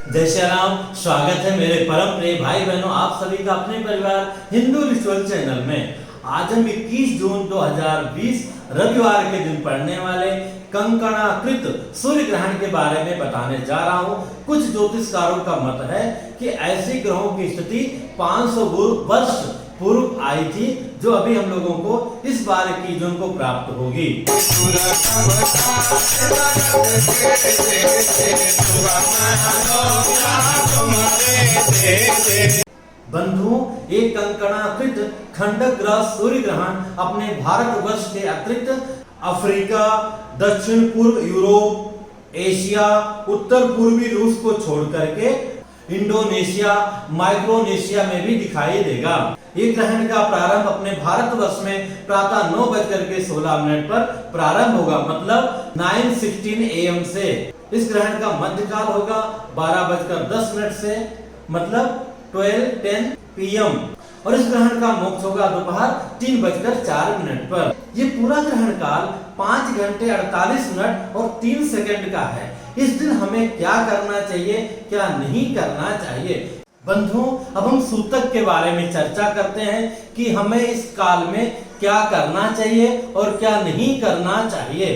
जय श्री राम। स्वागत है मेरे परम प्रिय भाई बहनों, आप सभी का अपने परिवार हिंदू रिचुअल चैनल में। आज हम 21 जून 2020 रविवार के दिन पड़ने वाले कंकणाकृत सूर्य ग्रहण के बारे में बताने जा रहा हूँ। कुछ ज्योतिषकारों का मत है कि ऐसे ग्रहों की स्थिति 500 वर्ष पूर्व आई थी, जो अभी हम लोगों को इस बार 21 जून को प्राप्त होगी। बंधुओं, एक कंकणाकृत खंडक ग्रह सूर्य ग्रहण अपने भारतवर्ष के अतिरिक्त अफ्रीका, दक्षिण पूर्व यूरोप, एशिया, उत्तर पूर्वी रूस को छोड़ करके इंडोनेशिया, माइक्रोनेशिया में भी दिखाई देगा। ये ग्रहण का प्रारंभ अपने भारतवर्ष में प्रातः 9:16 पर प्रारंभ होगा, मतलब 9:16 AM से। इस ग्रहण का मध्यकाल होगा 12:10 से, मतलब 12:10 PM। और इस ग्रहण का मोक्ष होगा दोपहर 3:04 पर। ये पूरा ग्रहण काल 5 घंटे 48 मिनट और 3 सेकंड का है। इस दिन हमें क्या करना चाहिए, क्या नहीं करना चाहिए। बंधुओं, अब हम सूतक के बारे में चर्चा करते हैं कि हमें इस काल में क्या करना चाहिए और क्या नहीं करना चाहिए।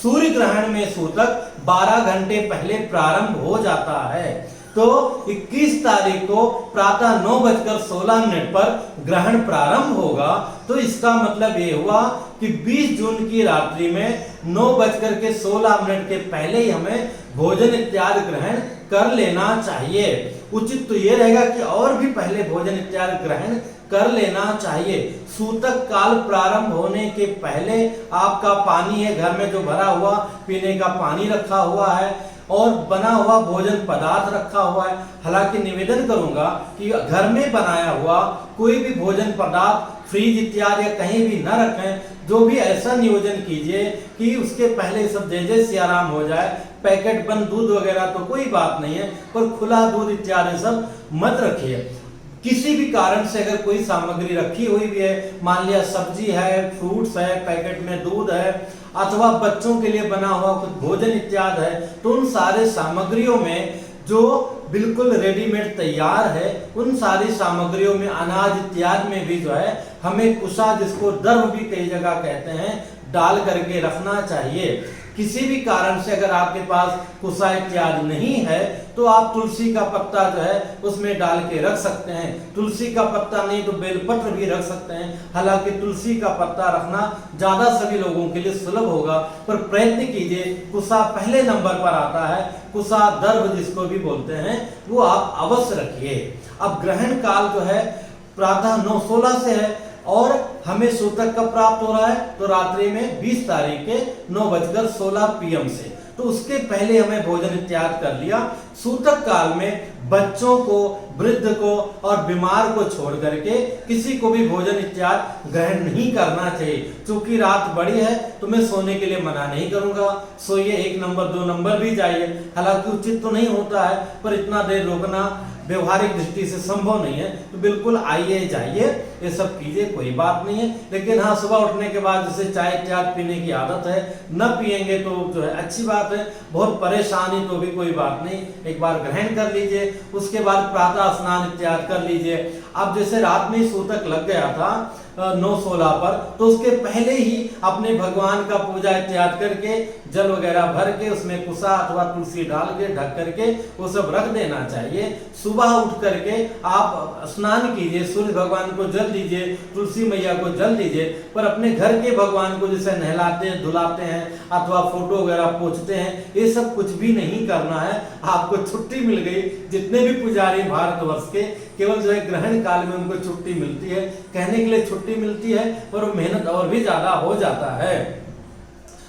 सूर्य ग्रहण में सूतक 12 घंटे पहले प्रारंभ हो जाता है, तो 21 तारीख को प्रातः 9:16 पर ग्रहण प्रारंभ होगा। तो इसका मतलब ये हुआ कि 20 जून की रात्रि में 9:16 के पहले ही हमें भोजन इत्यादि ग्रहण कर लेना चाहिए। उचित तो ये रहेगा कि और भी पहले भोजन इत्यादि ग्रहण कर लेना चाहिए। सूतक काल प्रारंभ होने के पहले आपका पानी है घर में जो भरा हुआ, पीने का पानी रखा हुआ है और बना हुआ भोजन पदार्थ रखा हुआ है। हालांकि निवेदन करूंगा कि घर में बनाया हुआ कोई भी भोजन पदार्थ फ्रीज इत्यादि या कहीं भी न रखें। जो भी ऐसा नियोजन कीजिए कि उसके पहले सब जय सियाराम हो जाए। पैकेट बंद दूध वगैरह तो कोई बात नहीं है, पर खुला दूध इत्यादि सब मत रखिए। किसी भी कारण से अगर कोई सामग्री रखी हुई भी है, मान लिया सब्जी है, फ्रूट्स है, पैकेट में दूध है, अथवा बच्चों के लिए बना हुआ कुछ भोजन इत्यादि है, तो उन सारे सामग्रियों में जो बिल्कुल रेडीमेड तैयार है, उन सारी सामग्रियों में अनाज इत्यादि में भी जो है हमें कुसा, जिसको दर्भ भी कई जगह कहते हैं, डाल करके रखना चाहिए। किसी भी कारण से अगर आपके पास कुसा इत्यादि नहीं है तो आप तुलसी का पत्ता जो है उसमें डाल के रख सकते हैं। तुलसी का पत्ता नहीं तो बेलपत्र भी रख सकते हैं। हालांकि तुलसी का पत्ता रखना ज्यादा सभी लोगों के लिए सुलभ होगा, पर प्रयत्न कीजिए कुसा पहले नंबर पर आता है। कुसा दर्भ जिसको भी बोलते हैं, वो आप अवश्य रखिए। अब ग्रहण काल जो है प्रातः 9:16 से है और हमें सूतक कब प्राप्त हो रहा है, तो रात्रि में 20 तारीख के 9:16 PM से। तो उसके पहले हमें भोजन इत्यादि कर लिया। सूतक काल में बच्चों को, वृद्ध को और बीमार को छोड़ करके किसी को भी भोजन इत्यादि ग्रहण नहीं करना चाहिए। क्योंकि रात बड़ी है तो मैं सोने के लिए मना नहीं करूंगा, सोइए, 1 नंबर 2 नंबर भी जाइए। हालांकि उचित तो नहीं होता है, पर इतना देर रोकना व्यवहारिक दृष्टि से संभव नहीं है, तो बिल्कुल आइए जाइए, ये सब कीजिए, कोई बात नहीं है। लेकिन हाँ, सुबह उठने के बाद जैसे चाय इत्यादि पीने की आदत है, न पिएंगे तो जो है अच्छी बात है। बहुत परेशानी तो भी कोई बात नहीं, एक बार ग्रहण कर लीजिए, उसके बाद प्रातः स्नान इत्यादि कर लीजिए। अब जैसे रात में सूतक लग गया था 9:16 पर, तो उसके पहले ही अपने भगवान का पूजा इत्यादि करके जल वगैरह भर के उसमें कुसा अथवा तुलसी डाल के ढक करके वो सब रख देना चाहिए। सुबह उठ करके आप स्नान कीजिए, सूर्य भगवान को जल दीजिए, तुलसी मैया को जल दीजिए, पर अपने घर के भगवान को जैसे नहलाते हैं, धुलाते हैं अथवा फोटो वगैरह पोंछते हैं, ये सब कुछ भी नहीं करना है। आपको छुट्टी मिल गई। जितने भी पुजारी भारतवर्ष के, केवल जो है ग्रहण काल में उनको छुट्टी मिलती है, कहने के लिए छुट्टी मिलती है, पर मेहनत और भी ज्यादा हो जाता है।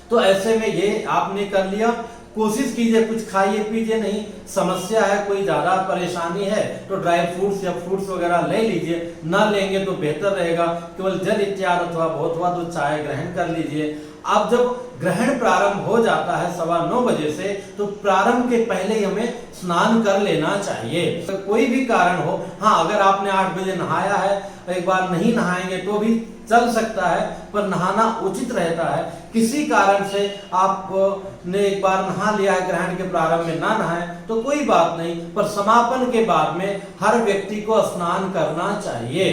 तो ऐसे में ये आपने कर लिया। कोशिश कीजिए कुछ खाइए पीजिए नहीं। समस्या है, कोई ज्यादा परेशानी है तो ड्राई फ्रूट्स या फ्रूट्स वगैरह ले लीजिए, ना लेंगे तो बेहतर रहेगा। केवल जल इत्यादि अथवा बहुत हुआ तो चाय ग्रहण कर लीजिए। अब जब ग्रहण प्रारंभ हो जाता है 9:15 बजे से, तो प्रारंभ के पहले ही हमें स्नान कर लेना चाहिए। तो कोई भी कारण हो, हाँ अगर आपने 8 बजे नहाया है, एक बार नहीं नहाएंगे तो भी चल सकता है, पर नहाना उचित रहता है। किसी कारण से आपने एक बार नहा लिया है, ग्रहण के प्रारंभ में ना नहाए तो कोई बात नहीं, पर समापन के बाद में हर व्यक्ति को स्नान करना चाहिए।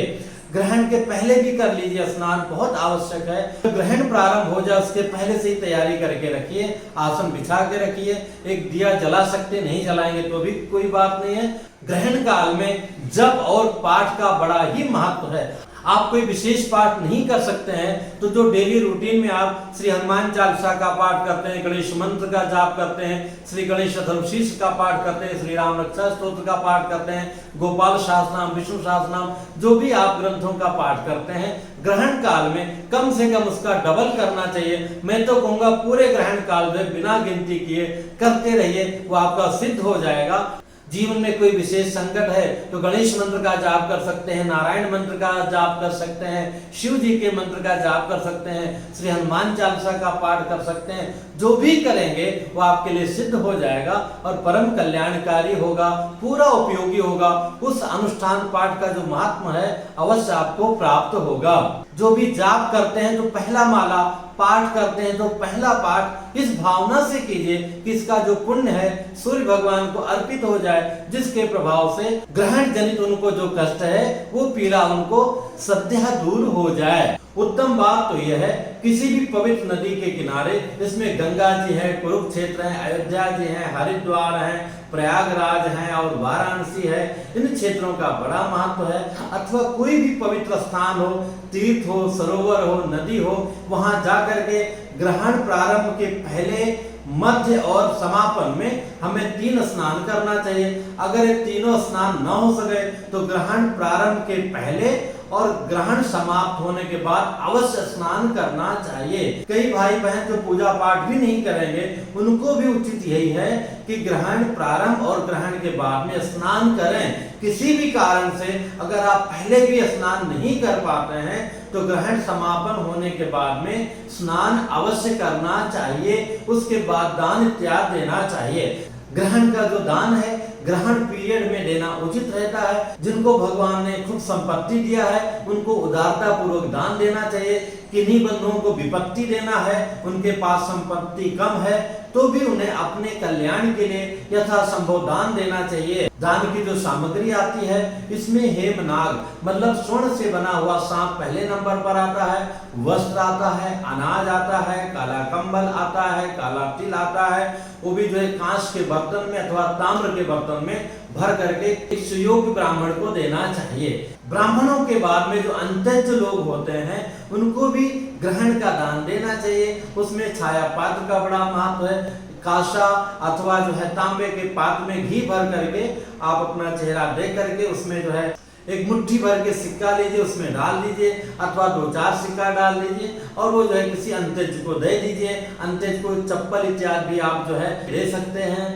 ग्रहण के पहले भी कर लीजिए स्नान, बहुत आवश्यक है। तो ग्रहण प्रारंभ हो जाए उसके पहले से ही तैयारी करके रखिए, आसन बिछा के रखिए, एक दिया जला सकते, नहीं जलाएंगे तो भी कोई बात नहीं है। ग्रहण काल में जप और पाठ का बड़ा ही महत्व है। आप कोई विशेष पाठ नहीं कर सकते हैं तो जो डेली रूटीन में आप श्री हनुमान चालीसा का पाठ करते हैं, गणेश मंत्र का जाप करते हैं, श्री गणेश अथर्वशीर्ष का पाठ करते हैं, श्री राम रक्षा स्तोत्र का पाठ करते हैं, गोपाल सहस्रनाम, विष्णु सहस्रनाम, जो भी आप ग्रंथों का पाठ करते हैं, ग्रहण काल में कम से कम उसका डबल करना चाहिए। मैं तो कहूंगा पूरे ग्रहण काल में बिना गिनती किए करते रहिए, वो आपका सिद्ध हो जाएगा। जीवन में कोई विशेष संकट है तो गणेश मंत्र का जाप कर सकते हैं, नारायण मंत्र का जाप कर सकते हैं, शिव जी के मंत्र का जाप कर सकते हैं, श्री हनुमान चालीसा का पाठ कर सकते हैं। जो भी करेंगे वो आपके लिए सिद्ध हो जाएगा और परम कल्याणकारी होगा, पूरा उपयोगी होगा। उस अनुष्ठान पाठ का जो महात्मा है अवश्य आपको प्राप्त होगा। जो भी जाप करते हैं तो पहला माला, पाठ करते हैं तो पहला पाठ इस भावना से कीजिए कि इसका जो पुण्य है सूर्य भगवान को अर्पित हो जाए, जिसके प्रभाव से ग्रहण जनित उनको जो कष्ट है वो पीड़ा उनको सद्यः दूर हो जाए। उत्तम बात तो यह है, किसी भी पवित्र नदी के किनारे, इसमें गंगा जी है, कुरुक्षेत्र है, अयोध्या जी है, हरिद्वार है, प्रयागराज है और वाराणसी है, इन क्षेत्रों का बड़ा महत्व है। अथवा कोई भी पवित्र स्थान हो, तीर्थ हो, सरोवर हो, नदी हो, वहां जाकर के ग्रहण प्रारंभ के पहले, मध्य और समापन में हमें 3 स्नान करना चाहिए। अगर ये तीनों स्नान न हो सके तो ग्रहण प्रारंभ के पहले और ग्रहण समाप्त होने के बाद अवश्य स्नान करना चाहिए। कई भाई बहन जो पूजा पाठ भी नहीं करेंगे, उनको भी उचित यही है कि ग्रहण प्रारंभ और ग्रहण के बाद में स्नान करें। किसी भी कारण से अगर आप पहले भी स्नान नहीं कर पाते हैं तो ग्रहण समापन होने के बाद में स्नान अवश्य करना चाहिए। उसके बाद दान इत्यादि देना चाहिए। ग्रहण का जो दान है ग्रहण पीरियड में देना उचित रहता है। जिनको भगवान ने खूब संपत्ति दिया है उनको उदारता पूर्वक दान देना चाहिए। किन्हीं बंधुओं को विपत्ति देना है, उनके पास संपत्ति कम है तो भी उन्हें अपने कल्याण के लिए यथासंभव दान देना चाहिए। दान की जो सामग्री आती है इसमें हेमनाग मतलब स्वर्ण से बना हुआ सांप पहले नंबर पर आता है, वस्त्र आता है, अनाज आता है, काला कंबल आता है, काला तिल आता है, वो भी जो है कांच के बर्तन में अथवा ताम्र के बर्तन में भर करके एक सुयोग्य ब्राह्मण को देना चाहिए। ब्राह्मणों के बाद में जो अंत्यज लोग होते हैं उनको भी ग्रहण का दान देना चाहिए। उसमें छाया पात्र का बड़ा महत्व है। कांसा अथवा जो है तांबे के पात्र में घी भर करके आप अपना चेहरा देख करके उसमें जो है एक मुट्ठी भर के सिक्का लीजिए, उसमें डाल दीजिए अथवा 2-4 सिक्का डाल दीजिए और वो जो है किसी अंत्यज को दे दीजिए। अंत्यज को चप्पल इत्यादि भी आप जो है दे सकते हैं।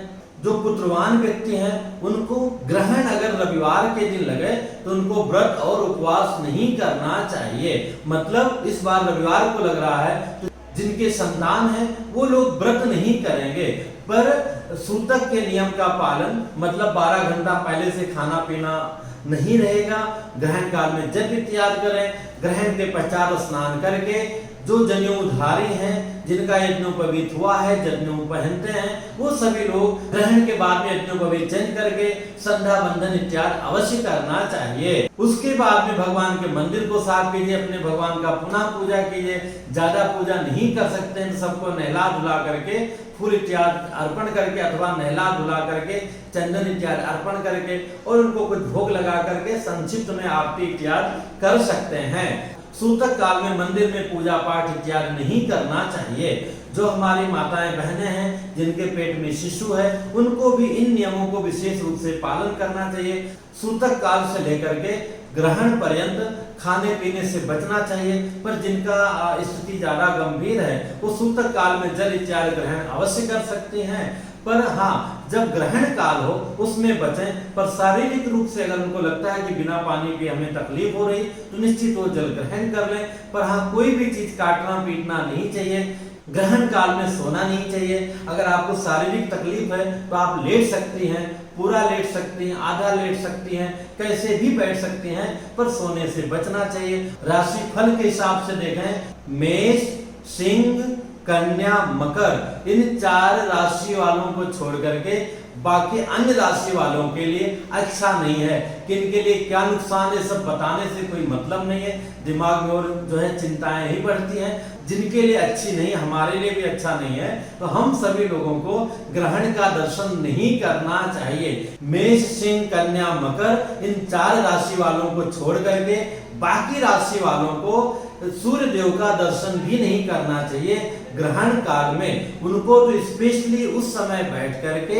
जो पुत्रवान व्यक्ति हैं उनको ग्रहण अगर रविवार के दिन लगे तो उनको व्रत और उपवास नहीं करना चाहिए। मतलब इस बार रविवार को लग रहा है तो जिनके संतान है वो लोग व्रत नहीं करेंगे, पर सूतक के नियम का पालन मतलब 12 घंटा पहले से खाना पीना नहीं रहेगा। ग्रहण काल में जप इत्यादि करें। ग्रहण के पश्चात स्नान करके जो जनेऊधारी हैं जिनका यज्ञोपवीत हुआ है, जनेऊ पहनते हैं, वो सभी लोग ग्रहण के बाद में यज्ञोपवीत चेंज करके संध्या बंधन इत्यादि अवश्य करना चाहिए। उसके बाद में भगवान के मंदिर को साफ कीजिए, अपने भगवान का पुनः पूजा कीजिए। ज्यादा पूजा नहीं कर सकते हैं तो सबको नहला धुला करके फूल इत्यादि अर्पण करके अथवा नहला धुला करके चंदन इत्यादि अर्पण करके और उनको कुछ भोग लगा करके संक्षिप्त में आरती इत्यादि कर सकते हैं। सूतक काल में मंदिर में पूजा पाठ इत्यादि नहीं करना चाहिए। जो हमारी माताएं बहनें हैं जिनके पेट में शिशु है उनको भी इन नियमों को विशेष रूप से पालन करना चाहिए। सूतक काल से लेकर के ग्रहण पर्यंत खाने पीने से बचना चाहिए, पर जिनका स्थिति ज्यादा गंभीर है वो सूतक काल में जल इत्यादि ग्रहण अवश्य कर सकते हैं। पर हाँ, जब ग्रहण काल हो उसमें बचें। पर शारीरिक रूप से अगर उनको लगता है कि बिना पानी के हमें तकलीफ हो रही तो निश्चित वो जल ग्रहण कर लें। पर हाँ, कोई भी चीज काटना पीटना नहीं चाहिए। ग्रहण काल में सोना नहीं चाहिए। अगर आपको शारीरिक तकलीफ है तो आप लेट सकती हैं, पूरा लेट सकती हैं, आधा लेट सकती हैं, कैसे भी बैठ सकती हैं, पर सोने से बचना चाहिए। राशि फल के हिसाब से देखें, मेष, सिंह, कन्या, मकर, इन 4 राशि वालों को छोड़ करके बाकी अन्य राशि वालों के लिए अच्छा नहीं है। किन के लिए क्या नुकसान है सब बताने से कोई मतलब नहीं है, दिमाग में और जो है चिंताएं ही बढ़ती हैं। जिनके लिए अच्छी नहीं, हमारे लिए भी अच्छा नहीं है, तो हम सभी लोगों को ग्रहण का दर्शन नहीं करना चाहिए। मेष, सिंह, कन्या, मकर, इन 4 राशि वालों को छोड़ करके बाकी राशि वालों को सूर्य देव का दर्शन भी नहीं करना चाहिए ग्रहण काल में। उनको तो स्पेशली उस समय बैठ करके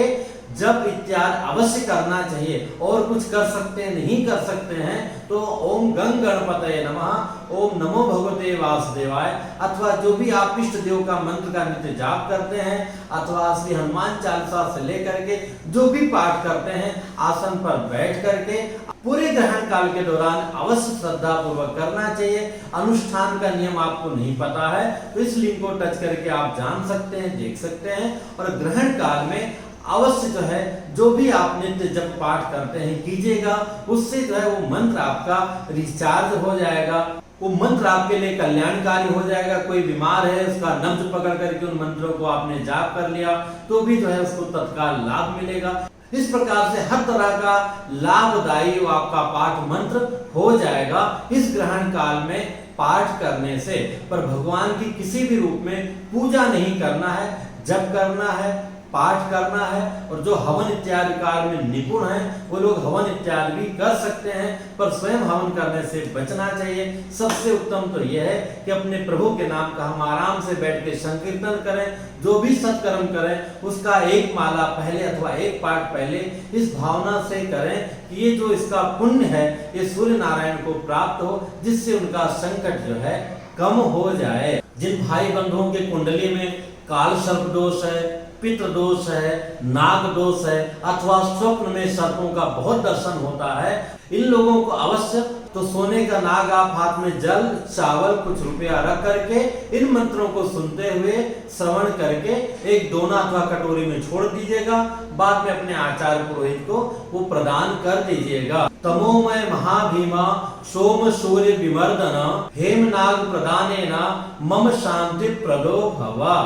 जब इत्यादि अवश्य करना चाहिए। और कुछ कर सकते हैं नहीं कर सकते हैं तो ओम गंग गणपतये नमः, ओम नमो भगवते वासुदेवाय, अथवा जो भी आप इष्ट देव का मंत्र का नित्य जाप करते हैं, अथवा श्री हनुमान चालीसा से लेकर के जो भी पाठ करते हैं, आसन पर बैठ करके पूरे ग्रहण काल के दौरान अवश्य श्रद्धा पूर्वक करना चाहिए। अनुष्ठान का नियम आपको नहीं पता है तो इस लिंक को टच करके आप जान सकते हैं, देख सकते हैं। और ग्रहण काल में अवश्य जो है जो भी आप नित्य जब पाठ करते हैं कीजिएगा, उससे जो है वो मंत्र आपका रिचार्ज हो जाएगा, वो मंत्र आपके लिए कल्याणकारी हो जाएगा। कोई बीमार है, उसका नब्ज पकड़ करके उन मंत्रों को आपने जाप कर लिया तो भी जो है उसको तत्काल लाभ मिलेगा। इस प्रकार से हर तरह का लाभदायी आपका पाठ मंत्र हो जाएगा इस ग्रहण काल में पाठ करने से। पर भगवान की किसी भी रूप में पूजा नहीं करना है, जप करना है, पाठ करना है। और जो हवन इत्यादि कार्य में निपुण हैं वो लोग हवन इत्यादि भी कर सकते हैं, पर स्वयं हवन करने से बचना चाहिए। सबसे उत्तम तो यह है कि अपने प्रभु के नाम का हम आराम से बैठ के संकीर्तन करें। जो भी सत्कर्म करें उसका एक माला पहले अथवा एक पाठ पहले इस भावना से करें कि ये जो इसका पुण्य है ये सूर्य नारायण को प्राप्त हो, जिससे उनका संकट जो है कम हो जाए। जिन भाई बंधुओं के कुंडली में काल सर्प दोष है, पितृ दोष है, नाग दोष है, अथवा स्वप्न में सर्पों का बहुत दर्शन होता है, इन लोगों को अवश्य तो सोने का नाग आप हाथ में जल, चावल, कुछ रुपया रख करके इन मंत्रों को सुनते हुए श्रवण करके एक दोना अथवा कटोरी में छोड़ दीजिएगा। बाद में अपने आचार्य पुरोहित को वो प्रदान कर दीजिएगा। तमोमय महाभीमा सोम सूर्य विमर्दन हेमनाग प्रदानेना मम शांति प्रदो भवा,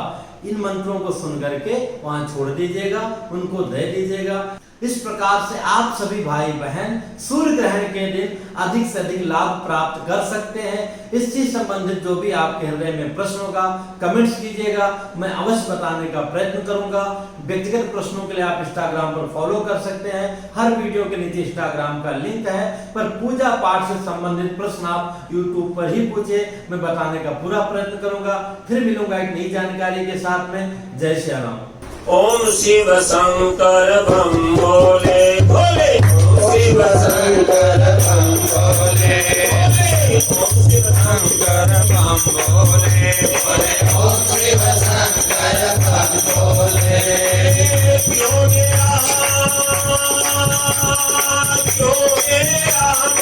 इन मंत्रों को सुन करके वहां छोड़ दीजिएगा, उनको दे दीजिएगा। इस प्रकार से आप सभी भाई बहन सूर्य ग्रहण के दिन अधिक से अधिक लाभ प्राप्त कर सकते हैं। इससे संबंधित जो भी आपके हृदय में प्रश्न होगा कमेंट्स कीजिएगा, मैं अवश्य बताने का प्रयत्न करूंगा। व्यक्तिगत प्रश्नों के लिए आप इंस्टाग्राम पर फॉलो कर सकते हैं, हर वीडियो के नीचे इंस्टाग्राम का लिंक है। पर पूजा पाठ से संबंधित प्रश्न आप यूट्यूब पर ही पूछे, मैं बताने का पूरा प्रयत्न करूंगा। फिर मिलूंगा एक नई जानकारी के साथ में। जय श्री राम। ओम शिव शंकर भम भोले भोले, ओम शिव शंकर भम भोले भोले, ओम शिव शंकर भम भोले भोले, ओम शिव शंकर भम भोले। योगे राम योगे राम